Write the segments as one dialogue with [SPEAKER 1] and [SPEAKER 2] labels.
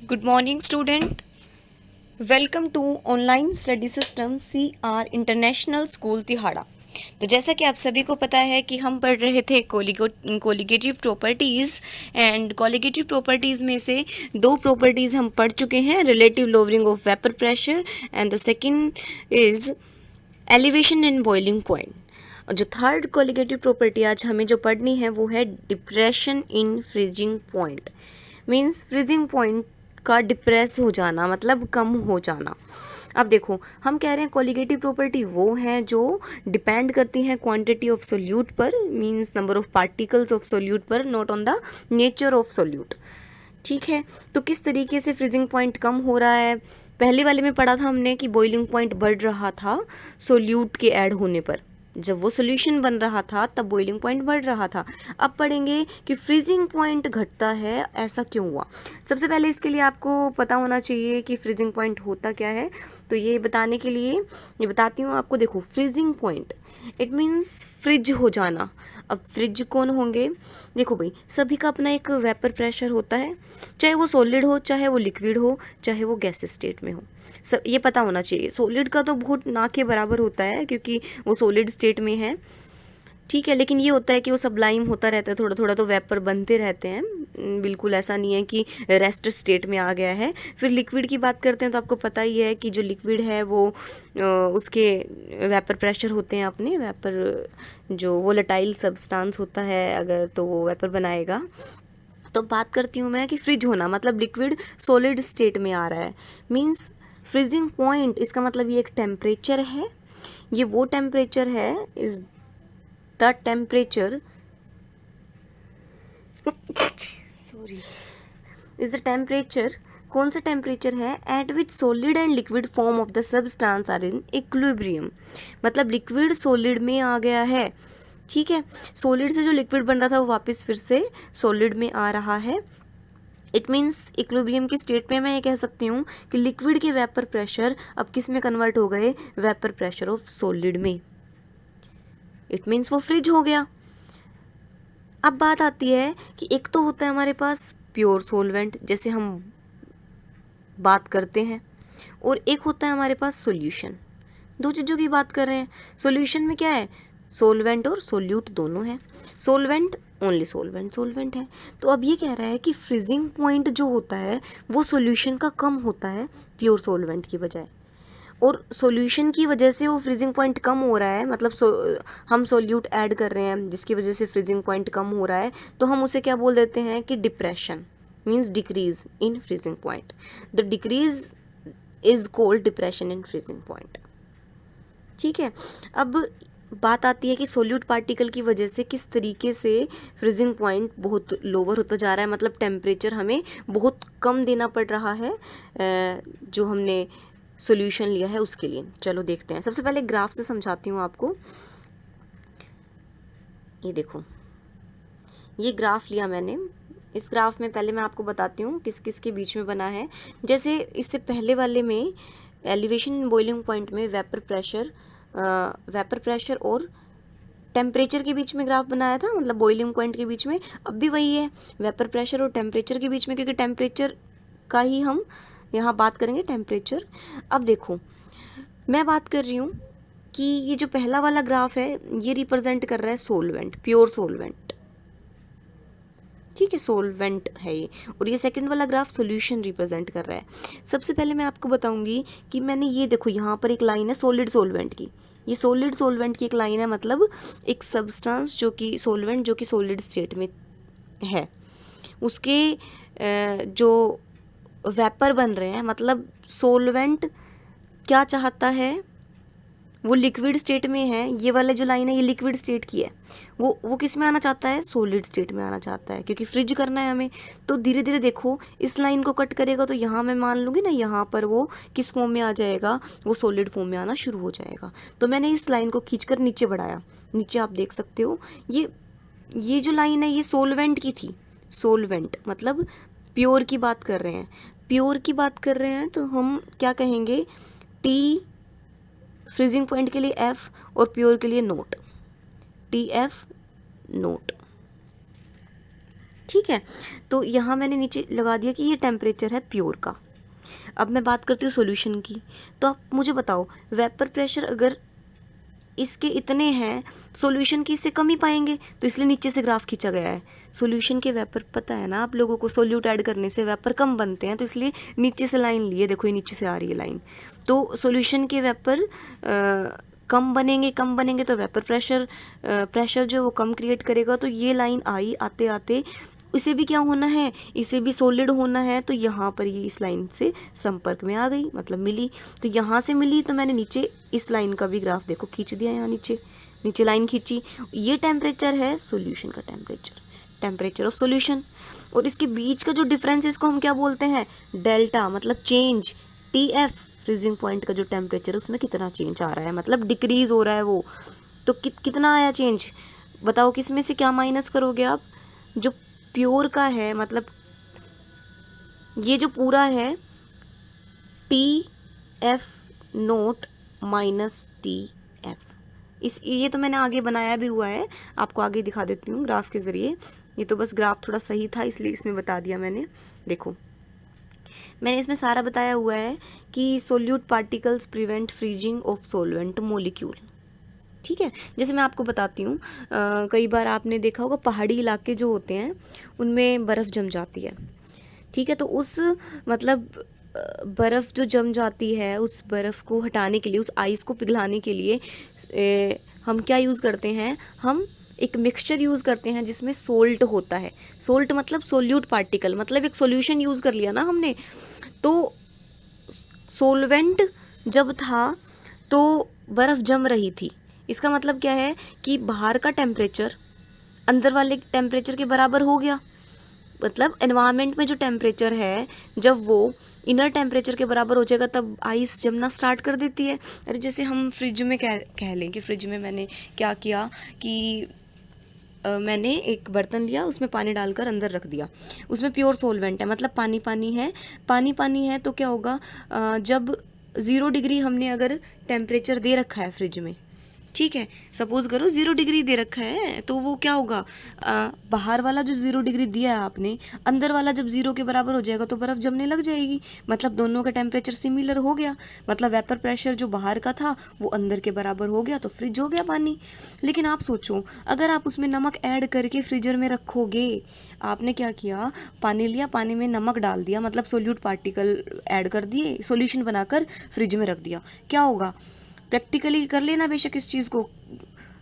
[SPEAKER 1] Good morning student, welcome to online study system CR international school Tihara. तो जैसा कि आप सभी को पता है कि हम पढ़ रहे थे colligative properties and colligative properties में से दो प्रॉपर्टीज़ हम पढ़ चुके हैं, relative lowering of vapour pressure and the second is elevation and boiling point. और जो थर्ड कोलिगेटिव प्रॉपर्टी आज हमें जो पढ़नी है वो है depression in freezing point. Means freezing point का डिप्रेस हो जाना मतलब कम हो जाना। अब देखो, हम कह रहे हैं कोलिगेटिव प्रॉपर्टी वो हैं जो डिपेंड करती हैं क्वांटिटी ऑफ सोल्यूट पर, means number of particles of solute पर, not on the nature of solute. ठीक है, तो किस तरीके से फ्रीजिंग पॉइंट कम हो रहा है? पहले वाले में पढ़ा था हमने कि बॉइलिंग पॉइंट बढ़ रहा था सोल्यूट के ऐड होने पर, जब वो सोल्यूशन बन रहा था तब बॉइलिंग पॉइंट बढ़ रहा था। अब पढ़ेंगे कि फ्रीजिंग पॉइंट घटता है, ऐसा क्यों हुआ। सबसे पहले इसके लिए आपको पता होना चाहिए कि फ्रीजिंग पॉइंट होता क्या है। तो ये बताने के लिए ये बताती हूँ आपको। देखो, freezing point it means fridge हो जाना। अब फ्रिज कौन होंगे? देखो भाई, सभी का अपना एक वेपर प्रेशर होता है, चाहे वो सॉलिड हो, चाहे वो लिक्विड हो, चाहे वो गैस स्टेट में हो। सब ये पता होना चाहिए। सॉलिड का तो बहुत ना के बराबर होता है क्योंकि वो सॉलिड स्टेट में है, ठीक है। लेकिन ये होता है कि वो सब्लाइम होता रहता है, थोड़ा थोड़ा तो वेपर बनते रहते हैं। बिल्कुल ऐसा नहीं है कि रेस्ट स्टेट में आ गया है। फिर लिक्विड की बात करते हैं तो आपको पता ही है कि जो लिक्विड है वो उसके वेपर प्रेशर होते हैं, अपने वेपर जो वोलेटाइल सब्सटेंस होता है अगर, तो वो वेपर बनाएगा। तो बात करती हूँ मैं कि फ्रिज होना मतलब लिक्विड सॉलिड स्टेट में आ रहा है। मींस फ्रीजिंग पॉइंट, इसका मतलब ये एक टेम्परेचर है। ये वो टेम्परेचर है, is the temperature sorry is the temperature. कौन सा टेम्परेचर है? At which solid and liquid form of the substance are in equilibrium. मतलब लिक्विड सॉलिड में आ गया है, ठीक है। सॉलिड से जो लिक्विड बन रहा था वो वापस फिर से सॉलिड में आ रहा है। इट मीन्स इक्विलिब्रियम की स्टेट में मैं ये कह सकती हूँ कि लिक्विड के वेपर प्रेशर अब किस में कन्वर्ट हो गए? वेपर प्रेशर ऑफ सॉलिड में। इट मीन्स वो फ्रिज हो गया। अब बात आती है कि एक तो होता है हमारे पास प्योर सॉल्वेंट, जैसे हम बात करते हैं, और एक होता है हमारे पास सॉल्यूशन। दो चीज़ों की बात कर रहे हैं। सॉल्यूशन में क्या है? सॉल्वेंट और सोल्यूट दोनों है। सॉल्वेंट ओनली सॉल्वेंट है। तो अब ये कह रहा है कि फ्रीजिंग पॉइंट जो होता है वो सॉल्यूशन का कम होता है प्योर सॉल्वेंट की बजाय, और सॉल्यूशन की वजह से वो फ्रीजिंग पॉइंट कम हो रहा है। मतलब हम सोल्यूट ऐड कर रहे हैं जिसकी वजह से फ्रीजिंग पॉइंट कम हो रहा है, तो हम उसे क्या बोल देते हैं कि depression, means decrease in freezing point. The decrease is called depression in freezing point, ठीक है। अब बात आती है कि सोल्यूट पार्टिकल की वजह से किस तरीके से फ्रीजिंग पॉइंट बहुत लोअर होता जा रहा है, मतलब टेम्परेचर हमें बहुत कम देना पड़ रहा है जो हमने सॉल्यूशन लिया है उसके लिए। चलो देखते हैं। सबसे पहले ग्राफ से समझाती हूँ आपको। ये देखो, ये ग्राफ लिया मैंने। इस ग्राफ में पहले मैं आपको बताती हूँ किस किस के बीच में बना है। जैसे इससे पहले वाले में एलिवेशन बॉइलिंग पॉइंट में वेपर प्रेशर और टेम्परेचर के बीच में ग्राफ बनाया था, मतलब बॉइलिंग पॉइंट के बीच में। अब भी वही है, वेपर प्रेशर और टेम्परेचर के बीच में, क्योंकि टेम्परेचर का ही हम यहाँ बात करेंगे, टेम्परेचर। अब देखो, मैं बात कर रही हूँ कि ये जो पहला वाला ग्राफ है ये रिप्रेजेंट कर रहा है सोलवेंट, प्योर सोलवेंट, ठीक है, सोलवेंट है ये। और ये सेकंड वाला ग्राफ सॉल्यूशन रिप्रेजेंट कर रहा है। सबसे पहले मैं आपको बताऊंगी कि मैंने ये देखो, यहाँ पर एक लाइन है सॉलिड सोलवेंट की। ये सॉलिड सोलवेंट की एक लाइन है, मतलब एक सब्सटेंस जो कि सोलवेंट जो कि सॉलिड स्टेट में है, उसके जो वेपर बन रहे हैं, मतलब सोलवेंट क्या चाहता है? वो लिक्विड स्टेट में है। ये वाला जो लाइन है ये लिक्विड स्टेट की है। वो किस में आना चाहता है? सॉलिड स्टेट में आना चाहता है, क्योंकि फ्रिज करना है हमें। तो धीरे धीरे देखो, इस लाइन को कट करेगा तो यहाँ मैं मान लूँगी ना, यहाँ पर वो किस फॉर्म में आ जाएगा? वो सॉलिड फॉर्म में आना शुरू हो जाएगा। तो मैंने इस लाइन को खींचकर नीचे बढ़ाया। नीचे आप देख सकते हो, ये जो लाइन है ये सोलवेंट की थी। सोलवेंट मतलब प्योर की बात कर रहे हैं। प्योर की बात कर रहे हैं तो हम क्या कहेंगे? टी फ्रीजिंग पॉइंट के लिए एफ और प्योर के लिए नोट, TF नोट, ठीक है। तो यहाँ मैंने नीचे लगा दिया कि ये टेम्परेचर है प्योर का। अब मैं बात करती हूँ सॉल्यूशन की। तो आप मुझे बताओ, वेपर प्रेशर अगर इसके इतने हैं, सॉल्यूशन की इससे कम ही पाएंगे, तो इसलिए नीचे से ग्राफ खींचा गया है। सॉल्यूशन के वेपर, पता है ना आप लोगों को, सोल्यूट ऐड करने से वेपर कम बनते हैं, तो इसलिए नीचे से लाइन लिए, देखो ये नीचे से आ रही है लाइन। तो सॉल्यूशन के वेपर कम बनेंगे तो वेपर प्रेशर जो वो कम क्रिएट करेगा। तो ये लाइन आई, आते आते इसे भी क्या होना है, इसे भी सॉलिड होना है। तो यहाँ पर ये इस लाइन से संपर्क में आ गई, मतलब मिली। तो यहाँ से मिली, तो मैंने नीचे इस लाइन का भी ग्राफ देखो खींच दिया, यहाँ नीचे लाइन खींची। ये टेम्परेचर है सॉल्यूशन का टेम्परेचर ऑफ सॉल्यूशन। और इसके बीच का जो डिफरेंस है, इसको हम क्या बोलते हैं, डेल्टा, मतलब चेंज। TF फ्रीजिंग पॉइंट का जो टेम्परेचर है उसमें कितना चेंज आ रहा है, मतलब डिक्रीज हो रहा है वो। तो कितना आया चेंज, बताओ किस में से क्या माइनस करोगे आप। जो प्योर का है, मतलब ये जो पूरा है TF नोट माइनस TF, ये तो मैंने आगे बनाया भी हुआ है, आपको आगे दिखा देती हूँ ग्राफ के ज़रिए। ये तो बस ग्राफ थोड़ा सही था इसलिए इसमें बता दिया मैंने। देखो मैंने इसमें सारा बताया हुआ है कि solute particles prevent freezing of solvent molecule. ठीक है, जैसे मैं आपको बताती हूँ, कई बार आपने देखा होगा पहाड़ी इलाके जो होते हैं उनमें बर्फ़ जम जाती है। ठीक है, तो उस मतलब बर्फ़ जो जम जाती है, उस बर्फ़ को हटाने के लिए, उस आइस को पिघलाने के लिए हम क्या यूज़ करते हैं, हम एक मिक्सचर यूज़ करते हैं जिसमें सोल्ट होता है। सोल्ट मतलब सोल्यूट पार्टिकल, मतलब एक सॉल्यूशन यूज़ कर लिया ना हमने। तो सोलवेंट जब था तो बर्फ़ जम रही थी, इसका मतलब क्या है कि बाहर का टेम्परेचर अंदर वाले टेम्परेचर के बराबर हो गया। मतलब एनवायरनमेंट में जो टेम्परेचर है, जब वो इनर टेम्परेचर के बराबर हो जाएगा तब आइस जमना स्टार्ट कर देती है। अरे जैसे हम फ्रिज में कह लें कि फ्रिज में मैंने क्या किया कि मैंने एक बर्तन लिया, उसमें पानी डालकर अंदर रख दिया, उसमें प्योर सोलवेंट है, मतलब पानी है। तो क्या होगा, जब 0 डिग्री हमने अगर टेम्परेचर दे रखा है फ्रिज में, ठीक है, सपोज़ करो 0 डिग्री दे रखा है, तो वो क्या होगा, बाहर वाला जो 0 डिग्री दिया है आपने, अंदर वाला जब 0 के बराबर हो जाएगा तो बर्फ़ जमने लग जाएगी। मतलब दोनों का टेम्परेचर सिमिलर हो गया, मतलब वेपर प्रेशर जो बाहर का था वो अंदर के बराबर हो गया, तो फ्रिज हो गया पानी। लेकिन आप सोचो, अगर आप उसमें नमक ऐड करके फ्रीजर में रखोगे, आपने क्या किया, पानी लिया, पानी में नमक डाल दिया, मतलब सोल्यूट पार्टिकल ऐड कर दिए, सोल्यूशन बनाकर फ्रिज में रख दिया, क्या होगा, प्रैक्टिकली कर लेना बेशक इस चीज़ को,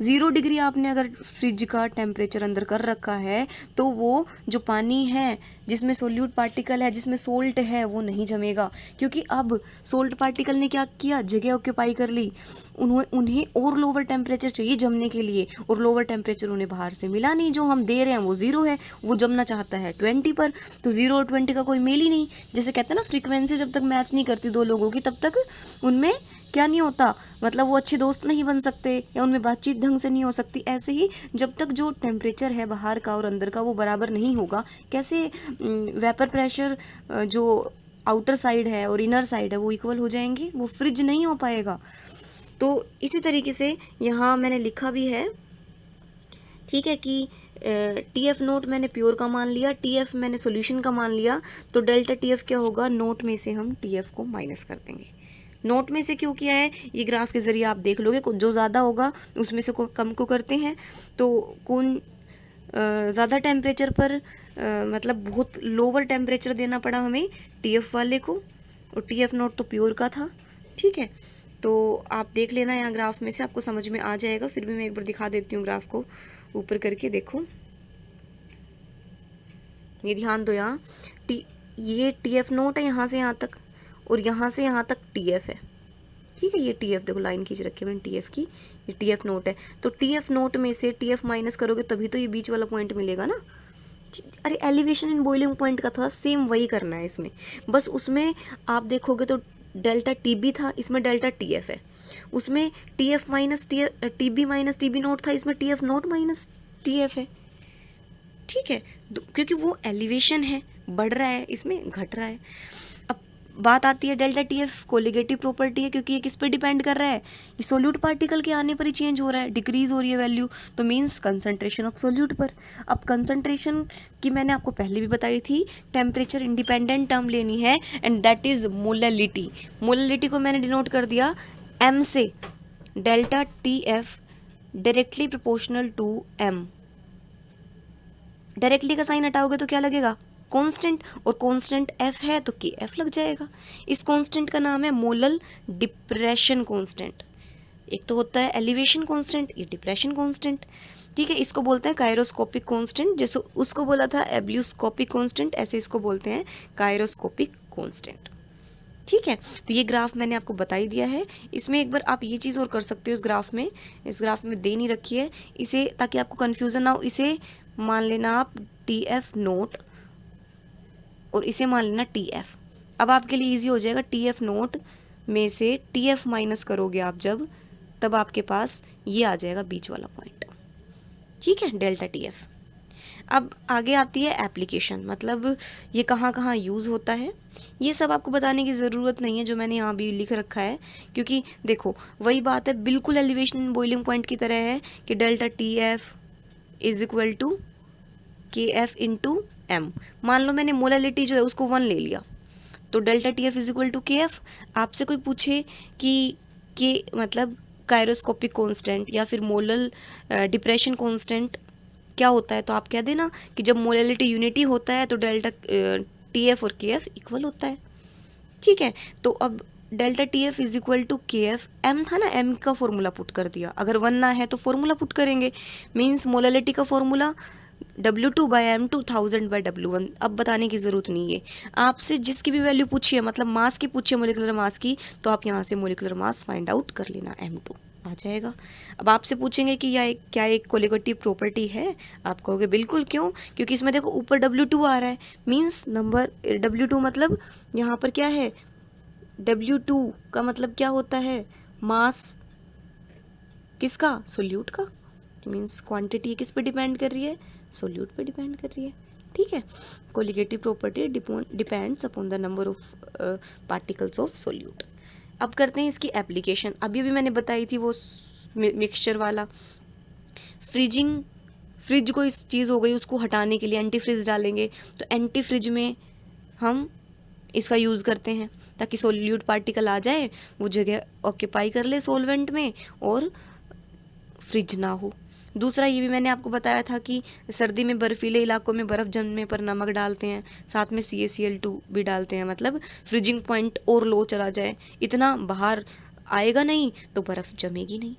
[SPEAKER 1] 0 डिग्री आपने अगर फ्रिज का टेम्परेचर अंदर कर रखा है तो वो जो पानी है जिसमें सोल्यूट पार्टिकल है, जिसमें सोल्ट है, वो नहीं जमेगा, क्योंकि अब सोल्ट पार्टिकल ने क्या किया, जगह ऑक्यूपाई कर ली। उन्हें और लोअर टेम्परेचर चाहिए जमने के लिए, और लोअर टेम्परेचर उन्हें बाहर से मिला नहीं, जो हम दे रहे हैं वो 0 है, वो जमना चाहता है 20 पर, तो 0 और 20 का कोई मेल ही नहीं। जैसे कहते हैं ना, फ्रीक्वेंसी जब तक मैच नहीं करती दो लोगों की, तब तक उनमें क्या नहीं होता, मतलब वो अच्छे दोस्त नहीं बन सकते या उनमें बातचीत ढंग से नहीं हो सकती। ऐसे ही जब तक जो टेम्परेचर है बाहर का और अंदर का वो बराबर नहीं होगा, कैसे वेपर प्रेशर जो आउटर साइड है और इनर साइड है वो इक्वल हो जाएंगे, वो फ्रिज नहीं हो पाएगा। तो इसी तरीके से यहाँ मैंने लिखा भी है, ठीक है, कि TF नोट मैंने प्योर का मान लिया, TF मैंने सॉल्यूशन का मान लिया, तो डेल्टा TF क्या होगा, नोट में से हम TF को माइनस कर देंगे। नोट में से क्यों किया है, ये ग्राफ के ज़रिए आप देख लोगे, जो ज़्यादा होगा उसमें से कम को करते हैं। तो कौन ज़्यादा टेम्परेचर पर मतलब बहुत लोअर टेम्परेचर देना पड़ा हमें TF वाले को, और TF नोट तो प्योर का था। ठीक है, तो आप देख लेना यहाँ ग्राफ में से, आपको समझ में आ जाएगा। फिर भी मैं एक बार दिखा देती हूँ ग्राफ को ऊपर करके, देखो ये ध्यान दो, यहाँ ये TF नोट है यहाँ से यहाँ तक, और यहाँ से यहाँ तक TF है। ठीक है, ये TF देखो लाइन खींच रखी है मैंने TF की, ये TF नोट है। तो TF नोट में से TF माइनस करोगे तभी तो ये बीच वाला पॉइंट मिलेगा ना। अरे एलिवेशन इन बॉइलिंग पॉइंट का था, सेम वही करना है इसमें, बस उसमें आप देखोगे तो डेल्टा TB था, इसमें डेल्टा TF है। उसमें TF minus TB minus TB note था, इसमें TF नोट माइनस TF है। ठीक है, क्योंकि वो एलिवेशन है, बढ़ रहा है, इसमें घट रहा है। अब बात आती है delta T F colligative property है, क्योंकि ये किस पे डिपेंड कर रहा है, ये सोल्यूट पार्टिकल के आने पर ही चेंज हो रहा है, डिक्रीज हो रही है वैल्यू, तो मींस कंसंट्रेशन ऑफ सोल्यूट पर। अब कंसंट्रेशन की मैंने आपको पहले भी बताई थी, टेम्परेचर इंडिपेंडेंट टर्म लेनी है and that is molality. Molality को मैंने डिनोट कर दिया m से, delta T F directly proportional to m। Directly का साइन हटाओगे तो क्या लगेगा, कांस्टेंट, और कांस्टेंट f है तो kf लग जाएगा। इस कांस्टेंट का नाम है मोलल डिप्रेशन कांस्टेंट। एक तो होता है एलिवेशन कांस्टेंट, ये डिप्रेशन कांस्टेंट, ठीक है। इसको बोलते हैं कायरोस्कोपिक कांस्टेंट, जैसे उसको बोला था एब्ल्यूस्कोपिक कांस्टेंट, ऐसे इसको बोलते हैं कायरोस्कोपिक कांस्टेंट, ठीक है। तो ये ग्राफ मैंने आपको बता ही दिया है। इसमें एक बार आप ये चीज़ और कर सकते हो, इस ग्राफ में दे नहीं रखी है इसे, ताकि आपको कन्फ्यूज़न ना हो। इसे मान लेना आप टी एफ नोट और इसे मान लेना टी एफ। अब आपके लिए इजी हो जाएगा, टी एफ नोट में से टी एफ माइनस करोगे आप जब, तब आपके पास ये आ जाएगा बीच वाला पॉइंट, ठीक है, डेल्टा टी एफ। अब आगे आती है एप्लीकेशन, मतलब ये कहाँ कहाँ यूज़ होता है। ये सब आपको बताने की ज़रूरत नहीं है जो मैंने यहाँ भी लिख रखा है, क्योंकि देखो वही बात है, बिल्कुल एलिवेशन बॉइलिंग पॉइंट की तरह है कि delta T F is equal to K F into M. मान लो मैंने मोलैलिटी जो है उसको 1 ले लिया, तो delta T F is equal to K F. आपसे कोई पूछे कि के मतलब कायरोस्कोपिक कांस्टेंट या फिर मोलल डिप्रेशन कांस्टेंट क्या होता है, तो आप कह देना कि जब मोलैलिटी यूनिटी होता है तो डेल्टा टी एफ और के एफ इक्वल होता है, ठीक है। तो अब delta T F is equal to K F, M था ना, एम का फॉर्मूला पुट कर दिया, अगर 1 ना है तो फॉर्मूला पुट करेंगे, मीन्स मोलैलिटी का फॉर्मूला W2/m2 1000/W1। अब बताने की ज़रूरत नहीं है, आपसे जिसकी भी वैल्यू पूछिए, मतलब मास की पूछिए, मोलिकुलर मास की, तो आप यहाँ से मोलिकुलर मास फाइंड आउट कर लेना, m2 आ जाएगा। अब आपसे पूछेंगे कि क्या एक कोलिगेटिव प्रॉपर्टी है, आप कहोगे बिल्कुल, क्यों, क्योंकि इसमें देखो ऊपर W2 आ रहा है, मीन्स नंबर W2 मतलब यहाँ पर क्या है, W2 का मतलब क्या होता है, मास किसका, सोल्यूट का, मीन्स क्वांटिटी किस पे डिपेंड कर रही है, सोल्यूट पे डिपेंड कर रही है, ठीक है। Colligative property depends upon the number of particles of solute. अब करते हैं इसकी एप्लीकेशन। अभी भी मैंने बताई थी वो मिक्सचर वाला, फ्रिज को इस चीज़ हो गई, उसको हटाने के लिए एंटी फ्रिज डालेंगे, तो एंटी फ्रिज में हम इसका यूज़ करते हैं ताकि सोल्यूट पार्टिकल आ जाए, वो जगह ऑक्यूपाई कर ले सॉल्वेंट में और फ्रिज ना हो। दूसरा ये भी मैंने आपको बताया था कि सर्दी में बर्फीले इलाकों में बर्फ़ जमने पर नमक डालते हैं, साथ में CaCl2 भी डालते हैं, मतलब फ्रीजिंग पॉइंट और लो चला जाए, इतना बाहर आएगा नहीं तो बर्फ़ जमेगी नहीं,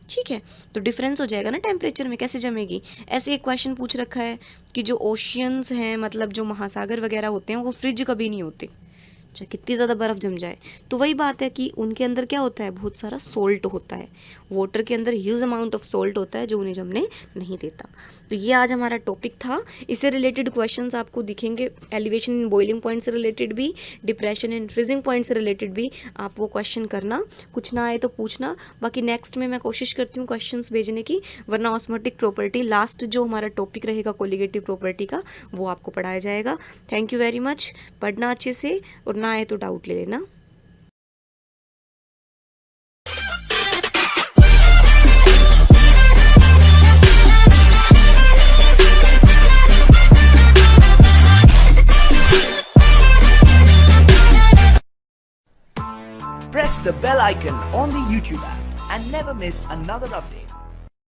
[SPEAKER 1] ठीक है। तो डिफरेंस हो जाएगा ना टेम्परेचर में, कैसे जमेगी। ऐसे एक क्वेश्चन पूछ रखा है कि जो ओशियंस हैं, मतलब जो महासागर वगैरह होते हैं, वो फ्रिज कभी नहीं होते, चाहे कितनी ज़्यादा बर्फ़ जम जाए। तो वही बात है कि उनके अंदर क्या होता है, बहुत सारा सोल्ट होता है, वाटर के अंदर ह्यूज अमाउंट ऑफ सोल्ट होता है जो उन्हें जमने नहीं देता। तो ये आज हमारा टॉपिक था। इससे रिलेटेड क्वेश्चंस आपको दिखेंगे, एलिवेशन इन बॉइलिंग पॉइंट से रिलेटेड भी, डिप्रेशन इन फ्रीजिंग पॉइंट से रिलेटेड भी। आप वो क्वेश्चन करना, कुछ ना आए तो पूछना। बाकी नेक्स्ट में मैं कोशिश करती हूँ क्वेश्चंस भेजने की, वरना ऑस्मोटिक प्रॉपर्टी लास्ट जो हमारा टॉपिक रहेगा कोलिगेटिव प्रॉपर्टी का, वो आपको पढ़ाया जाएगा। Thank you very much. पढ़ना अच्छे से, और ना आए तो डाउट ले लेना।
[SPEAKER 2] Press the bell icon on the YouTube app and never miss another update.